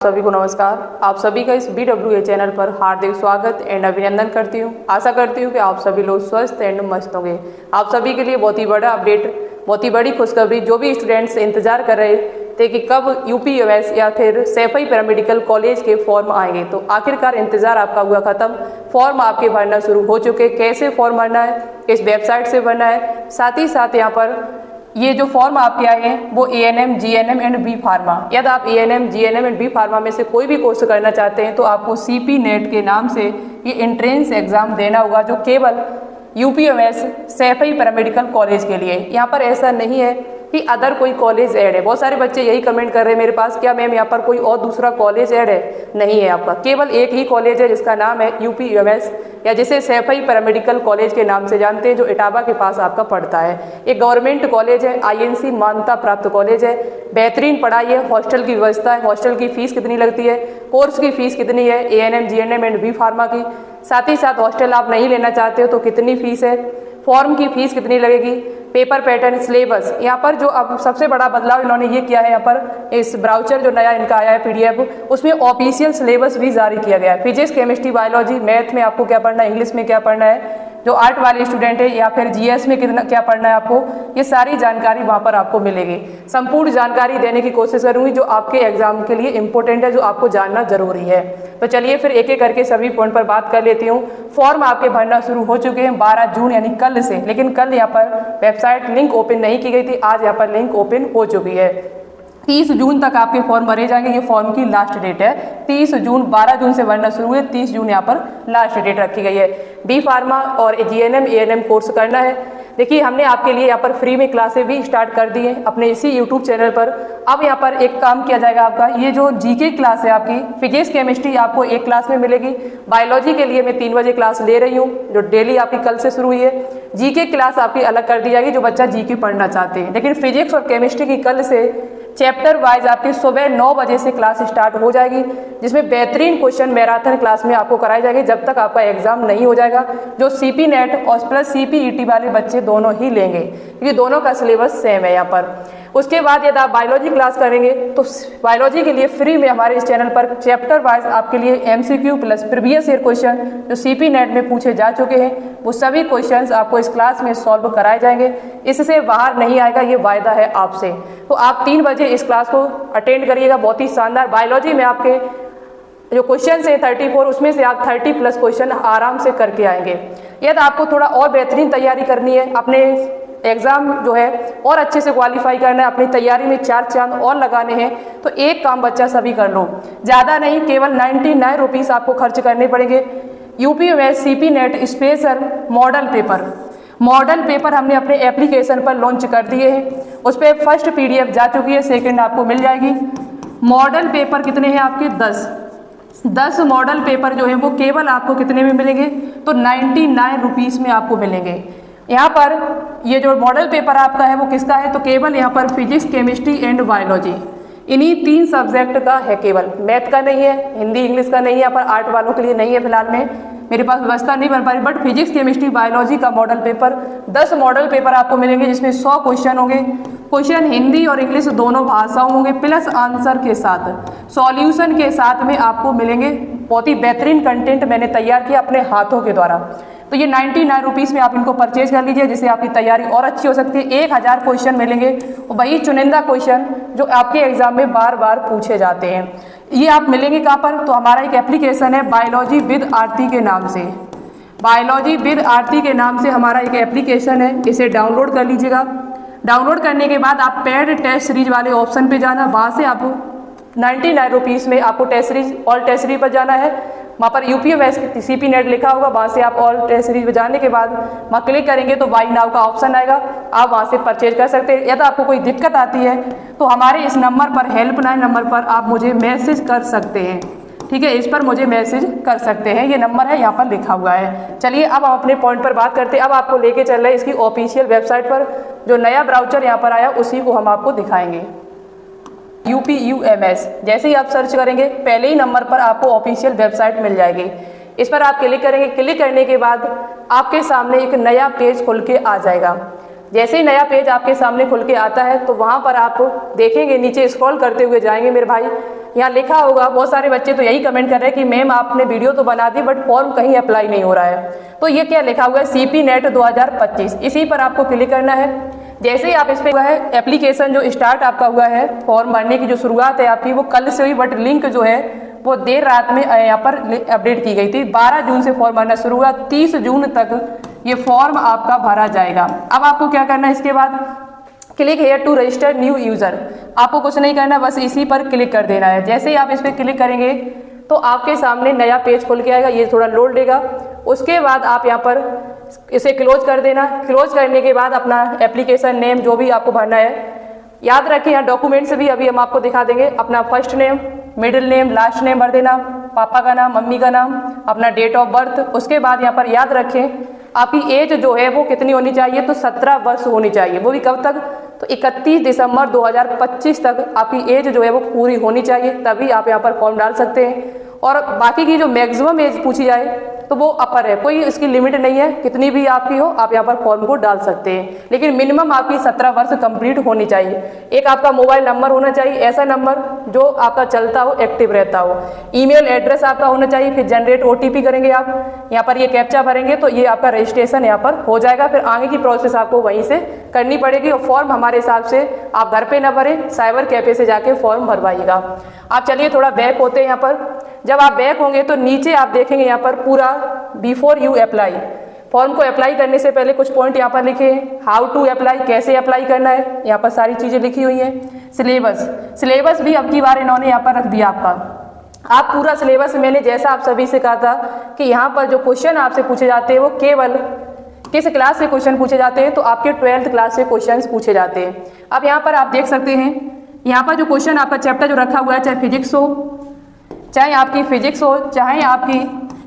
सभी को नमस्कार। आप सभी का इस BWA चैनल पर हार्दिक स्वागत एंड अभिनंदन करती हूँ। आशा करती हूँ कि आप सभी लोग स्वस्थ एंड मस्त होंगे। आप सभी के लिए बहुत ही बड़ा अपडेट, बहुत ही बड़ी खुशखबरी, जो भी स्टूडेंट्स इंतजार कर रहे थे कि कब UPMS या फिर सैफई पैरामेडिकल कॉलेज के फॉर्म आएंगे, तो आखिरकार इंतजार आपका हुआ खत्म। फॉर्म आपके भरना शुरू हो चुके। कैसे फॉर्म भरना है, किस वेबसाइट से भरना है, साथ ही साथ यहाँ पर ये जो फॉर्म आपके आए हैं वो ANM, GNM and B pharma. यदि आप ANM, GNM and B pharma में से कोई भी कोर्स करना चाहते हैं तो आपको CP नेट के नाम से ये एंट्रेंस एग्जाम देना होगा, जो केवल UPMS सैफई पैरामेडिकल कॉलेज के लिए। यहाँ पर ऐसा नहीं है कि अदर कोई कॉलेज ऐड है। बहुत सारे बच्चे यही कमेंट कर रहे हैं मेरे पास, क्या मैम यहाँ पर कोई और दूसरा कॉलेज ऐड है? नहीं है, आपका केवल एक ही कॉलेज है जिसका नाम है UPMS, या जिसे सैफई पैरामेडिकल कॉलेज के नाम से जानते हैं, जो इटावा के पास आपका पड़ता है। एक गवर्नमेंट कॉलेज है, INC मान्यता प्राप्त कॉलेज है। बेहतरीन पढ़ाई है, हॉस्टल की व्यवस्था है। हॉस्टल की फीस कितनी लगती है, कोर्स की फीस कितनी है ANM, GNM and B pharma की, साथ ही साथ हॉस्टल आप नहीं लेना चाहते हो तो कितनी फीस है, फॉर्म की फीस कितनी लगेगी, पेपर पैटर्न, सिलेबस। यहाँ पर जो अब सबसे बड़ा बदलाव इन्होंने ये किया है, यहाँ पर इस ब्राउचर जो नया इनका आया है PDF, उसमें ऑफिशियल सिलेबस भी जारी किया गया है। फिजिक्स, केमिस्ट्री, बायोलॉजी, मैथ में आपको क्या पढ़ना है, इंग्लिश में क्या पढ़ना है, जो आर्ट वाले स्टूडेंट है, या फिर GS में कितना क्या पढ़ना है आपको, ये सारी जानकारी वहाँ पर आपको मिलेगी। संपूर्ण जानकारी देने की कोशिश करूँगी जो आपके एग्जाम के लिए इंपॉर्टेंट है, जो आपको जानना जरूरी है। तो चलिए फिर एक एक करके सभी पॉइंट पर बात कर लेती हूँ। फॉर्म आपके भरना शुरू हो चुके हैं 12 जून यानी कल से, लेकिन कल यहाँ पर वेबसाइट लिंक ओपन नहीं की गई थी, आज यहाँ पर लिंक ओपन हो चुकी है। 30 जून तक आपके फॉर्म भरे जाएंगे। ये फॉर्म की लास्ट डेट है 30 जून। 12 जून से भरना शुरू हुए, 30 जून यहाँ पर लास्ट डेट रखी गई है। B फार्मा और GNM, ANM कोर्स करना है। देखिए, हमने आपके लिए यहाँ पर फ्री में क्लासें भी स्टार्ट कर दी है अपने इसी YouTube चैनल पर। अब यहाँ पर एक काम किया जाएगा, आपका ये जो GK क्लास है आपकी, फिजिक्स केमिस्ट्री आपको एक क्लास में मिलेगी। बायोलॉजी के लिए मैं 3 बजे क्लास ले रही हूँ, जो डेली आपकी कल से शुरू हुई है। GK क्लास आपकी अलग कर दी जाएगी, जो बच्चा GK पढ़ना चाहते हैं। लेकिन फिजिक्स और केमिस्ट्री की कल से चैप्टर वाइज आपकी सुबह 9 बजे से क्लास स्टार्ट हो जाएगी, जिसमें बेहतरीन क्वेश्चन मैराथन क्लास में आपको कराई जाएगी जब तक आपका एग्जाम नहीं हो जाएगा, जो CP नेट और प्लस CPET वाले बच्चे दोनों ही लेंगे, क्योंकि दोनों का सिलेबस सेम है यहाँ पर। उसके बाद यदि आप बायोलॉजी क्लास करेंगे तो बायोलॉजी के लिए फ्री में हमारे इस चैनल पर चैप्टर वाइज आपके लिए MCQ plus previous year question जो CP नेट में पूछे जा चुके हैं, वो सभी क्वेश्चंस आपको इस क्लास में सॉल्व कराए जाएंगे। इससे बाहर नहीं आएगा, ये वायदा है आपसे। तो आप 3 बजे इस क्लास को अटेंड करिएगा। बहुत ही शानदार बायोलॉजी में आपके जो क्वेश्चन है 34, उसमें से आप 30 प्लस क्वेश्चन आराम से करके आएंगे। यदि आपको थोड़ा और बेहतरीन तैयारी करनी है, अपने एग्जाम जो है और अच्छे से क्वालिफाई करना है, अपनी तैयारी में 4 चांद और लगाने हैं, तो एक काम बच्चा सभी कर लो। ज़्यादा नहीं, केवल 99 रुपीज़ आपको खर्च करने पड़ेंगे। UPMS CP net special model paper हमने अपने एप्लीकेशन पर लॉन्च कर दिए हैं। उस पर फर्स्ट PDF जा चुकी है, सेकंड आपको मिल जाएगी। मॉडल पेपर कितने हैं आपके? 10 मॉडल पेपर जो है वो केवल आपको कितने में मिलेंगे? तो 99 रुपीज़ में आपको मिलेंगे। यहाँ पर ये जो मॉडल पेपर आपका है वो किसका है? तो केवल यहाँ पर फिजिक्स, केमिस्ट्री एंड बायोलॉजी, इन्हीं 3 सब्जेक्ट का है, केवल मैथ का नहीं है, हिंदी इंग्लिश का नहीं है, यहाँ पर आर्ट वालों के लिए नहीं है। फिलहाल में मेरे पास व्यवस्था नहीं बन पा रही, बट फिजिक्स, केमिस्ट्री, बायोलॉजी का मॉडल पेपर 10 मॉडल पेपर आपको मिलेंगे, जिसमें 100 क्वेश्चन होंगे। क्वेश्चन हिंदी और इंग्लिश दोनों भाषाओं होंगे, प्लस आंसर के साथ, सॉल्यूशन के साथ में आपको मिलेंगे। बहुत ही बेहतरीन कंटेंट मैंने तैयार किया अपने हाथों के द्वारा। तो ये 99 रुपीज़ में आप इनको परचेज कर लीजिए, जिससे आपकी तैयारी और अच्छी हो सकती है। 1000 क्वेश्चन मिलेंगे, और वही चुनिंदा क्वेश्चन जो आपके एग्जाम में बार बार पूछे जाते हैं। ये आप मिलेंगे कहाँ पर? तो हमारा एक एप्लीकेशन है बायोलॉजी विद आरती के नाम से। बायोलॉजी विद आरती के नाम से हमारा एक एप्लीकेशन है, इसे डाउनलोड कर लीजिएगा। डाउनलोड करने के बाद आप पेड टेस्ट सीरीज वाले ऑप्शन पे जाना, वहाँ से आपको 99 रुपीज़ में आपको test series, all test series पर जाना है। वहाँ पर UPMS CP नेट लिखा होगा, वहाँ से आप ऑल टेस्ट सीरीज पर जाने के बाद वहाँ क्लिक करेंगे तो बाई नाउ का ऑप्शन आएगा, आप वहाँ से परचेज कर सकते हैं। यदि आपको कोई दिक्कत आती है तो हमारे इस नंबर पर, हेल्पलाइन नंबर पर आप मुझे मैसेज कर सकते हैं, ठीक है? इस पर मुझे मैसेज कर सकते हैं, ये नंबर है, यहाँ पर लिखा हुआ है। चलिए अब हम अपने पॉइंट पर बात करते हैं। अब आपको लेके चल रहे हैं इसकी ऑफिशियल वेबसाइट पर, जो नया ब्राउचर यहाँ पर आया उसी को हम आपको दिखाएंगे। UPUMS जैसे ही आप सर्च करेंगे, पहले ही नंबर पर आपको ऑफिशियल वेबसाइट मिल जाएगी। इस पर आप क्लिक करेंगे। क्लिक करने के बाद आपके सामने एक नया पेज खुल के आ जाएगा। जैसे ही नया पेज आपके सामने खुल के आता है तो वहाँ पर आप देखेंगे, नीचे स्क्रॉल करते हुए जाएंगे मेरे भाई, यहाँ लिखा होगा, बहुत सारे बच्चे तो यही कमेंट कर रहे हैं कि मैम आपने वीडियो तो बना दी बट फॉर्म कहीं अप्लाई नहीं हो रहा है। तो ये क्या लिखा हुआ है, CP नेट 2025, इसी पर आपको क्लिक करना है। जैसे ही आप इस पे हुआ है, एप्लीकेशन जो स्टार्ट आपका हुआ है, फॉर्म भरने की जो शुरुआत है आपकी वो कल से हुई, बट लिंक जो है वो देर रात में यहाँ पर अपडेट की गई थी। 12 जून से फॉर्म भरना शुरू हुआ, 30 जून तक ये फॉर्म आपका भरा जाएगा। अब आपको क्या करना है, इसके बाद click here to register new user, आपको कुछ नहीं करना, बस इसी पर क्लिक कर देना है। जैसे ही आप इस पर क्लिक करेंगे तो आपके सामने नया पेज खुल के आएगा, ये थोड़ा लोड लेगा। उसके बाद आप यहाँ पर इसे क्लोज कर देना। क्लोज करने के बाद अपना एप्लीकेशन नेम जो भी आपको भरना है, याद रखें यहाँ डॉक्यूमेंट्स भी अभी हम आपको दिखा देंगे। अपना first name, middle name, last name भर देना, पापा का नाम, मम्मी का नाम, अपना डेट ऑफ बर्थ। उसके बाद यहाँ पर याद रखें आपकी एज जो है वो कितनी होनी चाहिए, तो 17 वर्ष होनी चाहिए। वो भी कब तक, तो 31 दिसंबर 2025 तक आपकी एज जो है वो पूरी होनी चाहिए, तभी आप यहाँ पर फॉर्म डाल सकते हैं। और बाकी की जो मैक्सिमम एज पूछी जाए तो वो अपर है, कोई इसकी लिमिट नहीं है, कितनी भी आपकी हो आप यहाँ पर फॉर्म को डाल सकते हैं, लेकिन मिनिमम आपकी 17 वर्ष कंप्लीट होनी चाहिए। एक आपका मोबाइल नंबर होना चाहिए, ऐसा नंबर जो आपका चलता हो, एक्टिव रहता हो। ईमेल एड्रेस आपका होना चाहिए। फिर जनरेट OTP करेंगे आप, यहाँ पर ये कैप्चा भरेंगे तो ये आपका रजिस्ट्रेशन यहाँ पर हो जाएगा। फिर आगे की प्रोसेस आपको वहीं से करनी पड़ेगी। और फॉर्म हमारे हिसाब से आप घर पे ना भरें, साइबर कैफे से जाके फॉर्म भरवाइएगा। आप चलिए थोड़ा बैक होते हैं यहाँ पर। जब आप बैक होंगे तो नीचे आप देखेंगे यहाँ पर पूरा बिफोर यू अप्लाई, फॉर्म को अप्लाई करने से पहले कुछ पॉइंट यहाँ पर लिखे हैं। हाउ टू अप्लाई, कैसे अप्लाई करना है, यहाँ पर सारी चीज़ें लिखी हुई हैं। सिलेबस भी अब की बार इन्होंने यहाँ पर रख दिया आपका। आप पूरा सिलेबस, मैंने जैसा आप सभी से कहा था कि यहाँ पर जो क्वेश्चन आपसे पूछे जाते हैं वो केवल किस क्लास से क्वेश्चन पूछे जाते हैं, तो आपके 12th क्लास से क्वेश्चन पूछे जाते हैं। अब यहाँ पर आप देख सकते हैं, यहाँ पर जो क्वेश्चन आपका चैप्टर जो रखा हुआ है, चाहे फिजिक्स हो, चाहे आपकी फिजिक्स हो, चाहे आपकी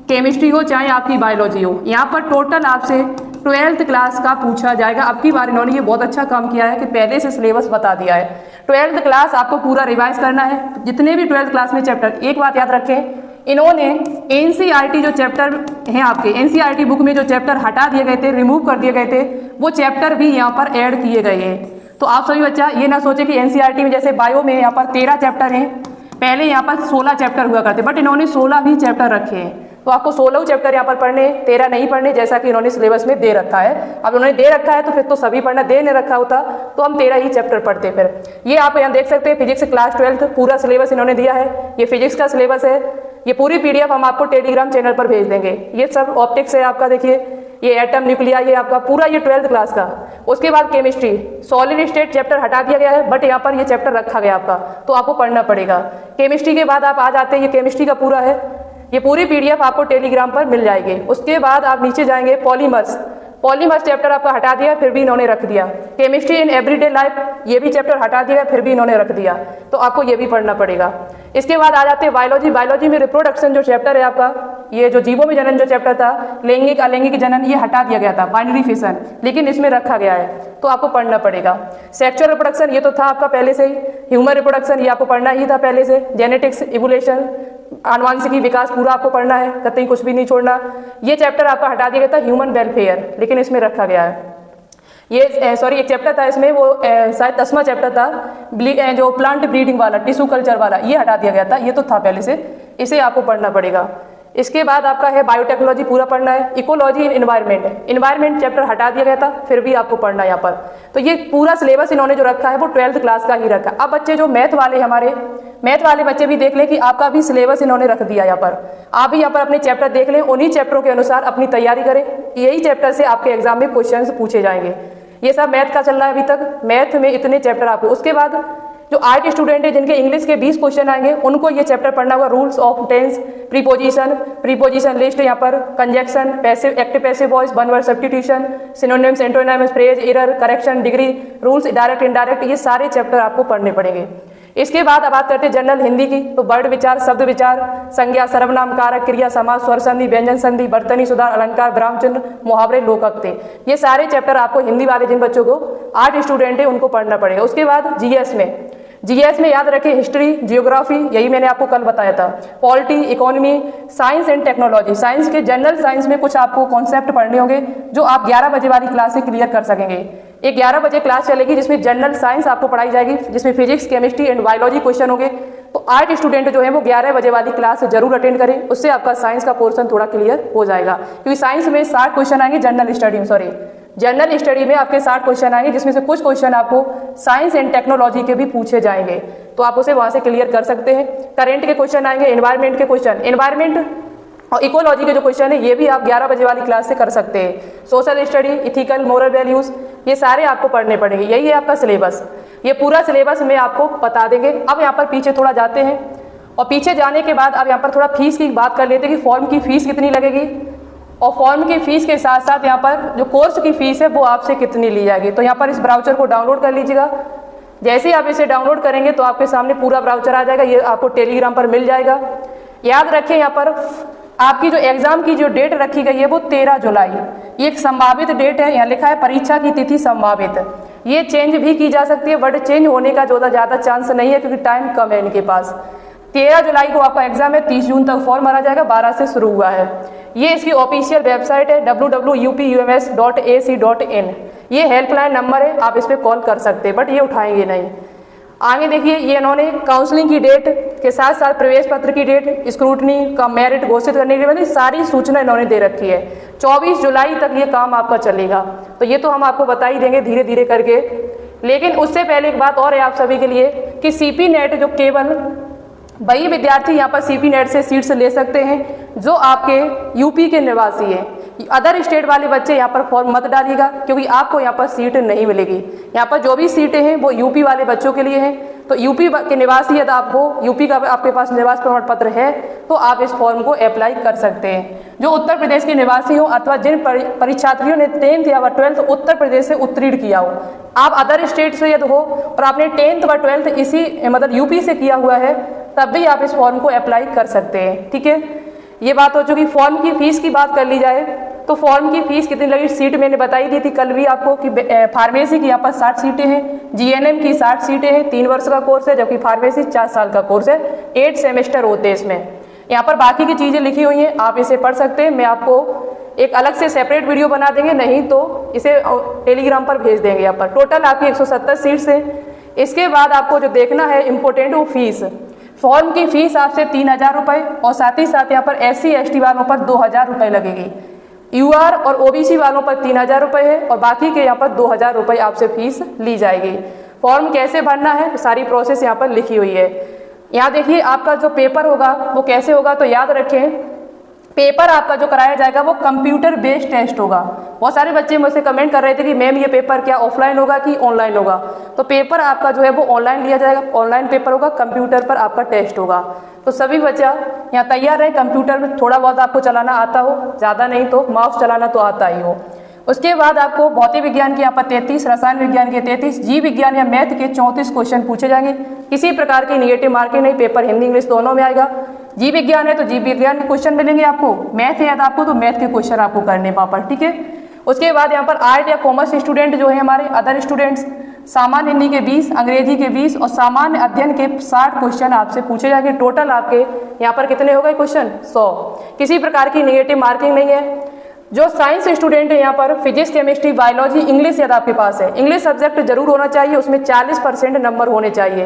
केमिस्ट्री हो, चाहे आपकी बायोलॉजी हो, यहाँ पर टोटल आपसे 12th क्लास का पूछा जाएगा। अब की बार इन्होंने ये बहुत अच्छा काम किया है कि पहले से सिलेबस बता दिया है। 12th क्लास आपको पूरा रिवाइज करना है, जितने भी 12th क्लास में चैप्टर। एक बात याद रखें, इन्होंने NCERT जो चैप्टर हैं आपके, NCERT बुक में जो चैप्टर हटा दिए गए थे, रिमूव कर दिए गए थे, वो चैप्टर भी यहाँ पर ऐड किए गए हैं। तो आप सभी बच्चा ये ना सोचे कि NCERT में जैसे बायो में यहाँ पर 13 चैप्टर हैं, पहले यहाँ पर 16 चैप्टर हुआ करते, बट इन्होंने 16 भी चैप्टर रखे हैं। तो आपको 16 चैप्टर यहाँ पर पढ़ने, 13 नहीं पढ़ने, जैसा कि इन्होंने सिलेबस में दे रखा है। अब उन्होंने दे रखा है तो फिर तो सभी पढ़ना, दे नहीं रखा होता तो हम 13 ही चैप्टर पढ़ते। फिर ये आप यहाँ देख सकते हैं, फिजिक्स क्लास 12th पूरा सिलेबस इन्होंने दिया है। ये फिजिक्स का सिलेबस है। ये पूरी PDF हम आपको टेलीग्राम चैनल पर भेज देंगे। ये सब ऑप्टिक्स है आपका, देखिए ये एटम न्यूक्लिया, ये आपका पूरा ये 12th क्लास का। उसके बाद केमिस्ट्री, सॉलिड स्टेट चैप्टर हटा दिया गया है, बट यहाँ पर ये चैप्टर रखा गया आपका, तो आपको पढ़ना पड़ेगा। केमिस्ट्री के बाद आप आ जाते हैं, ये केमिस्ट्री का पूरा है। ये पूरी PDF आपको टेलीग्राम पर मिल जाएगी। उसके बाद आप नीचे जाएंगे, पॉलीमर्स चैप्टर आपका हटा दिया, फिर भी इन्होंने रख दिया। केमिस्ट्री इन एवरीडे लाइफ, ये भी चैप्टर हटा दिया, फिर भी इन्होंने रख दिया, तो आपको ये भी पढ़ना पड़ेगा। इसके बाद आ जाते हैं बायोलॉजी में रिप्रोडक्शन जो चैप्टर है आपका, ये जो जीवों में जनन जो चैप्टर था, लैंगिक अलैंगिक जनन, ये हटा दिया गया था, बाइनरी फिशन, लेकिन इसमें रखा गया है, तो आपको पढ़ना पड़ेगा। सेक्सुअल रिप्रोडक्शन ये तो था आपका पहले से ही, ह्यूमन रिप्रोडक्शन ये आपको पढ़ना ही था पहले से, जेनेटिक्स, इवोल्यूशन, आनुवांशिकी विकास पूरा आपको पढ़ना है, कतई कुछ भी नहीं छोड़ना। ये चैप्टर आपका हटा दिया गया था, ह्यूमन वेलफेयर, लेकिन इसमें रखा गया है। ये एक चैप्टर था इसमें, वो शायद 10वां चैप्टर था, जो प्लांट ब्रीडिंग वाला, टिश्यू कल्चर वाला, ये हटा दिया गया था। ये तो था पहले से, इसे आपको पढ़ना पड़ेगा। इसके बाद आपका है बायोटेक्नोलॉजी पूरा पढ़ना है। इकोलॉजी इन इन्वायरमेंट चैप्टर हटा दिया गया था, फिर भी आपको पढ़ना है यहाँ पर। तो ये पूरा सिलेबस इन्होंने जो रखा है वो 12th क्लास का ही रखा। अब बच्चे जो मैथ वाले बच्चे भी देख लें कि आपका भी सिलेबस इन्होंने रख दिया यहाँ पर। आप भी यहाँ पर अपने चैप्टर देख लें, उन्हीं चैप्टरों के अनुसार अपनी तैयारी करें। यही चैप्टर से आपके एग्जाम में क्वेश्चन पूछे जाएंगे। ये सब मैथ का चल रहा है अभी तक, मैथ में इतने चैप्टर आपको। उसके बाद जो आर्ट स्टूडेंट है जिनके इंग्लिश के 20 क्वेश्चन आएंगे, उनको ये चैप्टर पढ़ना होगा। Rules of tense, preposition list, यहाँ पर conjunction, passive active passive voice, one word substitution, synonyms, antonyms, phrase, error, correction, degree, rules, direct indirect, ये सारे चैप्टर आपको पढ़ने पड़ेंगे। इसके बाद अब बात करते हैं जनरल हिंदी की, तो वर्ड विचार, शब्द विचार, संज्ञा, सर्वनाम, कारक, क्रिया, समास, स्वर संधि, व्यंजन संधि, बर्तनी, सुधार, अलंकार, विरामचिह्न, मुहावरे, लोकोक्ति, ये सारे चैप्टर आपको हिंदी वाले जिन बच्चों को आर्ट स्टूडेंट है उनको पढ़ना पड़ेगा। उसके बाद जीएस में याद रखें हिस्ट्री, जियोग्राफी, यही मैंने आपको कल बताया था, polity, economy, science and technology. Science के जनरल साइंस में कुछ आपको कॉन्सेप्ट पढ़ने होंगे जो आप 11 बजे वाली क्लास से क्लियर कर सकेंगे। एक 11 बजे क्लास चलेगी जिसमें जनरल साइंस आपको पढ़ाई जाएगी, जिसमें physics, chemistry and biology question होंगे। तो 8 स्टूडेंट जो है वो 11 बजे वाली क्लास जरूर अटेंड करें, उससे आपका साइंस का पोर्शन थोड़ा क्लियर हो जाएगा। क्योंकि साइंस में 60 क्वेश्चन आएंगे, जनरल स्टडी में आपके 60 क्वेश्चन आएंगे, जिसमें से कुछ क्वेश्चन आपको साइंस एंड टेक्नोलॉजी के भी पूछे जाएंगे, तो आप उसे वहां से क्लियर कर सकते हैं। करेंट के क्वेश्चन आएंगे, एनवायरमेंट के क्वेश्चन, एनवायरमेंट और इकोलॉजी के जो क्वेश्चन है ये भी आप 11 बजे वाली क्लास से कर सकते हैं। Social study, ethical, moral values, ये सारे आपको पढ़ने पड़ेंगे। यही है आपका सिलेबस, ये पूरा सिलेबस में आपको बता देंगे। अब यहाँ पर पीछे थोड़ा जाते हैं, और पीछे जाने के बाद अब यहाँ पर थोड़ा फीस की बात कर लेते हैं कि फॉर्म की फीस कितनी लगेगी, और फॉर्म की फीस के साथ साथ यहाँ पर जो कोर्स की फीस है वो आपसे कितनी ली जाएगी। तो यहाँ पर इस ब्राउचर को डाउनलोड कर लीजिएगा। जैसे ही आप इसे डाउनलोड करेंगे तो आपके सामने पूरा ब्राउचर आ जाएगा, ये आपको टेलीग्राम पर मिल जाएगा। याद रखें यहाँ पर आपकी जो एग्जाम की जो डेट रखी गई है वो 13 जुलाई, ये एक संभावित डेट है। यहाँ लिखा है परीक्षा की तिथि संभावित, ये चेंज भी की जा सकती है, बट चेंज होने का ज़्यादा चांस नहीं है क्योंकि टाइम कम है इनके पास। 13 जुलाई को आपका एग्जाम है, 30 जून तक फॉर्म भरा जाएगा, 12 से शुरू हुआ है। ये इसकी ऑफिशियल वेबसाइट है www.upums.ac.in, ये हेल्पलाइन नंबर है, आप इस पर कॉल कर सकते हैं, बट ये उठाएंगे नहीं। आगे देखिए, ये इन्होंने काउंसलिंग की डेट के साथ साथ प्रवेश पत्र की डेट, स्क्रूटनी का मेरिट घोषित करने के बाद सारी सूचना इन्होंने दे रखी है। 24 जुलाई तक ये काम आपका चलेगा, तो ये तो हम आपको बता ही देंगे धीरे धीरे करके। लेकिन उससे पहले एक बात और है आप सभी के लिए कि सीपी नेट जो केवल वही विद्यार्थी यहाँ पर सीपी नेट से सीट्स ले सकते हैं जो आपके यूपी के निवासी हैं। अदर स्टेट वाले बच्चे यहाँ पर फॉर्म मत डालिएगा, क्योंकि आपको यहाँ पर सीट नहीं मिलेगी। यहाँ पर जो भी सीटें हैं वो यूपी वाले बच्चों के लिए हैं। तो यूपी के निवासी यदि आप हो, यूपी का आपके पास निवास प्रमाण पत्र है, तो आप इस फॉर्म को अप्लाई कर सकते हैं। जो उत्तर प्रदेश के निवासी हो अथवा जिन परीक्षार्थियों ने 10th या 12th उत्तर प्रदेश से उत्तीर्ण किया हो, आप अदर स्टेट से यदि हो और आपने 10th व 12th इसी मतलब यूपी से किया हुआ है, तब भी आप इस फॉर्म को अप्लाई कर सकते हैं। ठीक है, ये बात हो चुकी। फॉर्म की फीस की बात कर ली जाए तो फॉर्म की फीस कितनी लगी, सीट मैंने बताई दी थी कल भी आपको कि फार्मेसी की यहाँ पर 60 सीटें हैं, जीएनएम की 60 सीटें हैं, 3 वर्ष का कोर्स है, जबकि फार्मेसी 4 साल का कोर्स है, 8 सेमेस्टर होते हैं इसमें। यहाँ पर बाकी की चीज़ें लिखी हुई हैं, आप इसे पढ़ सकते हैं। मैं आपको एक अलग से सेपरेट वीडियो बना देंगे, नहीं तो इसे टेलीग्राम पर भेज देंगे। यहाँ पर टोटल आपकी 170 सीट्स हैं। इसके बाद आपको जो देखना है इम्पोर्टेंट वो फीस। फॉर्म की फीस आपसे 3000 रुपये और साथ ही साथ यहाँ पर SC ST वालों पर 2000 रुपये लगेगी। UR और OBC वालों पर 3000 रुपये है और बाकी के यहाँ पर 2000 रुपये आपसे फीस ली जाएगी। फॉर्म कैसे भरना है सारी प्रोसेस यहाँ पर लिखी हुई है। यहाँ देखिए आपका जो पेपर होगा वो कैसे होगा, तो याद रखें पेपर आपका जो कराया जाएगा वो कंप्यूटर बेस्ड टेस्ट होगा। बहुत सारे बच्चे मुझसे कमेंट कर रहे थे कि मैम ये पेपर क्या ऑफलाइन होगा कि ऑनलाइन होगा, तो पेपर आपका जो है वो ऑनलाइन लिया जाएगा, ऑनलाइन पेपर होगा, कंप्यूटर पर आपका टेस्ट होगा। तो सभी बच्चा यहाँ तैयार रहे, कंप्यूटर में थोड़ा बहुत आपको चलाना आता हो, ज़्यादा नहीं तो माउस चलाना तो आता ही हो। उसके बाद आपको भौतिक विज्ञान के यहाँ पर 33, रसायन विज्ञान के 33, जीव विज्ञान या मैथ के 34 क्वेश्चन पूछे जाएंगे। किसी प्रकार की निगेटिव मार्किंग नहीं, पेपर हिंदी इंग्लिश दोनों में आएगा। जीव विज्ञान है तो जीव विज्ञान के क्वेश्चन मिलेंगे आपको, मैथ है आपको तो मैथ के क्वेश्चन आपको करने वहाँ पर। ठीक है, उसके बाद यहाँ पर आर्ट या कॉमर्स स्टूडेंट जो है हमारे अदर स्टूडेंट्स, सामान्य हिंदी के 20, अंग्रेजी के 20 और सामान्य अध्ययन के 60 क्वेश्चन आपसे पूछे जाएंगे। टोटल आपके यहाँ पर कितने हो गए क्वेश्चन, 100। किसी प्रकार की निगेटिव मार्किंग नहीं है। जो साइंस स्टूडेंट है यहाँ पर फिजिक्स, केमिस्ट्री, बायोलॉजी, इंग्लिश यदि आपके पास है, इंग्लिश सब्जेक्ट जरूर होना चाहिए, उसमें 40% नंबर होने चाहिए।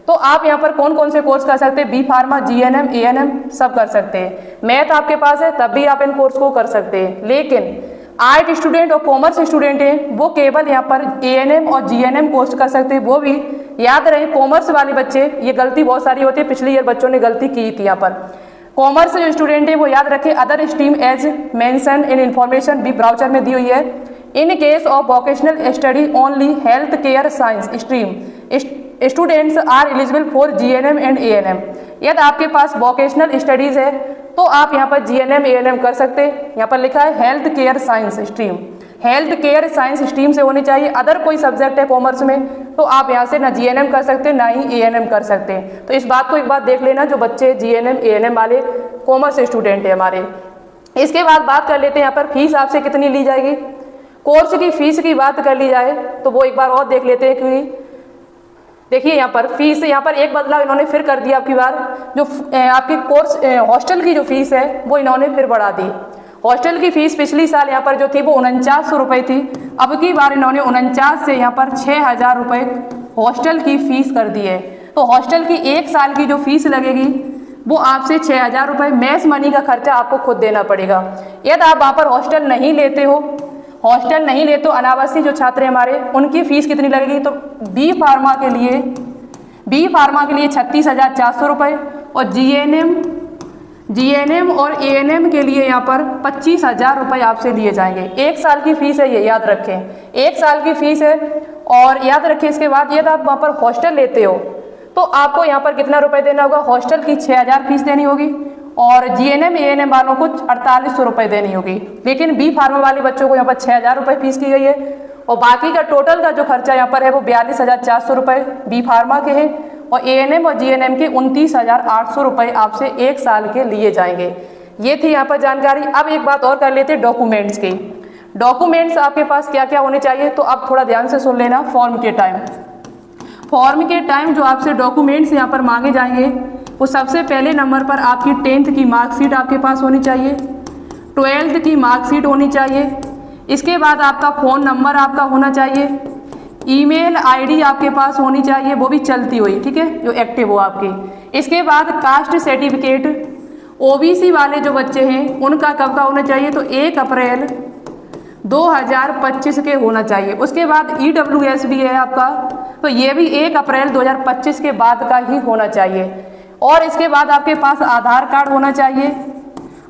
तो आप यहाँ पर कौन कौन से कोर्स कर सकते हैं, बी फार्मा, जीएनएम, एएनएम सब कर सकते हैं। मैथ आपके पास है तब भी आप इन कोर्स को कर सकते हैं। लेकिन आर्ट स्टूडेंट और कॉमर्स स्टूडेंट हैं वो केवल यहाँ पर एएनएम और जीएनएम कोर्स कर सकते हैं। वो भी याद रहे कॉमर्स वाले बच्चे, ये गलती बहुत सारी होती है, पिछले ईयर बच्चों ने गलती की थी। यहाँ पर कॉमर्स जो स्टूडेंट है वो याद रखें other stream as mentioned in information भी ब्राउचर में दी हुई है। In case of vocational study only health care science stream students are eligible for GNM and ANM. यदि आपके पास वोकेशनल स्टडीज है तो आप यहाँ पर जीएनएम एएनएम कर सकते हैं। यहाँ पर लिखा है health care science stream, health care science stream से होनी चाहिए। अदर कोई सब्जेक्ट है कॉमर्स में तो आप यहाँ से ना जीएनएम कर सकते हैं ना ही एएनएम कर सकते हैं। तो इस बात को एक बार देख लेना जो बच्चे जीएनएम एएनएम वाले कॉमर्स स्टूडेंट है हमारे। इसके बाद बात कर लेते हैं यहाँ पर फीस आपसे कितनी ली जाएगी। कोर्स की फीस की बात कर ली जाए तो वो एक बार और देख लेते हैं, क्योंकि देखिए यहाँ पर फीस यहाँ पर एक बदलाव इन्होंने फिर कर दिया। आपकी बार जो आपके कोर्स हॉस्टल की जो फीस है वो इन्होंने फिर बढ़ा दी। हॉस्टल की फीस पिछली साल यहाँ पर जो थी वो 4900 रुपये थी, अब की बार इन्होंने 49 से यहाँ पर 6000 रुपये हॉस्टल की फीस कर दी है। तो हॉस्टल की 1 साल की जो फीस लगेगी वो आपसे 6,000 रुपये मैस मनी का खर्चा आपको खुद देना पड़ेगा। यदि आप वहाँ पर हॉस्टल नहीं लेते हो, अनावासी जो छात्र हैं हमारे, उनकी फ़ीस कितनी लगेगी, तो बी फार्मा के लिए 36,400 रुपये और जीएनएम और एएनएम के लिए यहाँ पर 25,000 रुपये आपसे लिए जाएंगे। 1 साल की फ़ीस है, ये याद रखें, 1 साल की फ़ीस है। और याद रखें इसके बाद यदि आप वहाँ पर हॉस्टल लेते हो तो आपको यहाँ पर कितना रुपए देना होगा, हॉस्टल की 6,000 फीस देनी होगी और जीएनएम एएनएम वालों को 4,800 रुपये देनी होगी। लेकिन बी फार्मा वाले बच्चों को यहाँ पर 6,000 रुपये फीस की गई है और बाकी का टोटल का जो खर्चा यहाँ पर है वो 42,400 रुपये बी फार्मा के हैं और एएनएम और जीएनएम के 29,800 रुपये आपसे 1 साल के लिए जाएंगे। ये थी यहाँ पर जानकारी। अब एक बात और कर लेते हैं डॉक्यूमेंट्स की। डॉक्यूमेंट्स आपके पास क्या क्या होने चाहिए, तो आप थोड़ा ध्यान से सुन लेना। फॉर्म के टाइम जो आपसे डॉक्यूमेंट्स यहाँ पर मांगे जाएंगे वो सबसे पहले नंबर पर आपकी 10th की मार्कशीट आपके पास होनी चाहिए, 12th की मार्कशीट होनी चाहिए। इसके बाद आपका फ़ोन नंबर आपका होना चाहिए, ईमेल आईडी आपके पास होनी चाहिए, वो भी चलती हुई, ठीक है, जो एक्टिव हो आपकी। इसके बाद कास्ट सर्टिफिकेट ओबीसी वाले जो बच्चे हैं उनका कब का होना चाहिए, तो 1 अप्रैल 2025 के होना चाहिए। उसके बाद ईडब्ल्यूएस भी है आपका, तो ये भी 1 अप्रैल 2025 के बाद का ही होना चाहिए। और इसके बाद आपके पास आधार कार्ड होना चाहिए,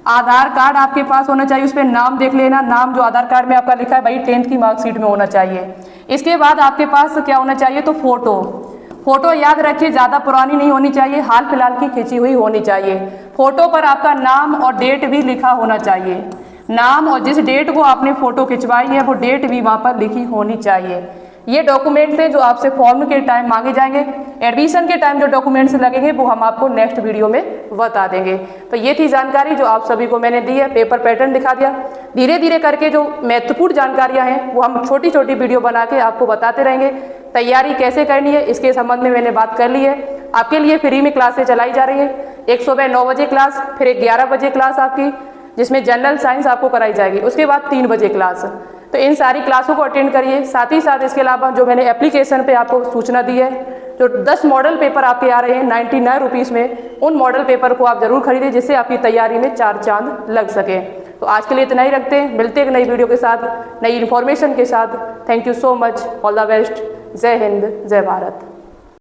आधार कार्ड आपके पास होना चाहिए, उस पर नाम देख लेना, नाम जो आधार कार्ड में आपका लिखा है भाई 10th की मार्कशीट में होना चाहिए। इसके बाद आपके पास क्या होना चाहिए, तो फ़ोटो याद रखिए ज़्यादा पुरानी नहीं होनी चाहिए, हाल फिलहाल की खींची हुई होनी चाहिए। फ़ोटो पर आपका नाम और डेट भी लिखा होना चाहिए, नाम और जिस डेट को आपने फ़ोटो खिंचवाई है वो डेट भी वहाँ पर लिखी होनी चाहिए। ये डॉक्यूमेंट्स हैं जो आपसे फॉर्म के टाइम मांगे जाएंगे। एडमिशन के टाइम जो डॉक्यूमेंट्स लगेंगे वो हम आपको नेक्स्ट वीडियो में बता देंगे। तो ये थी जानकारी जो आप सभी को मैंने दी है, पेपर पैटर्न दिखा दिया। धीरे धीरे करके जो महत्वपूर्ण जानकारियाँ हैं वो हम छोटी छोटी वीडियो बना के आपको बताते रहेंगे। तैयारी कैसे करनी है इसके संबंध में मैंने बात कर ली है। आपके लिए फ्री में क्लासें चलाई जा रही है, एक सुबह 9 बजे क्लास, फिर एक 11 बजे क्लास आपकी जिसमें जनरल साइंस आपको कराई जाएगी, उसके बाद 3 बजे क्लास। तो इन सारी क्लासों को अटेंड करिए। साथ ही साथ इसके अलावा जो मैंने एप्लीकेशन पे आपको सूचना दी है, जो 10 मॉडल पेपर आपके आ रहे हैं 99 रुपीज़ में, उन मॉडल पेपर को आप जरूर खरीदें जिससे आपकी तैयारी में 4 चांद लग सके। तो आज के लिए इतना ही रखते हैं, मिलते हैं एक नई वीडियो के साथ, नई इन्फॉर्मेशन के साथ। Thank you so much, all the best, जय हिंद, जय भारत।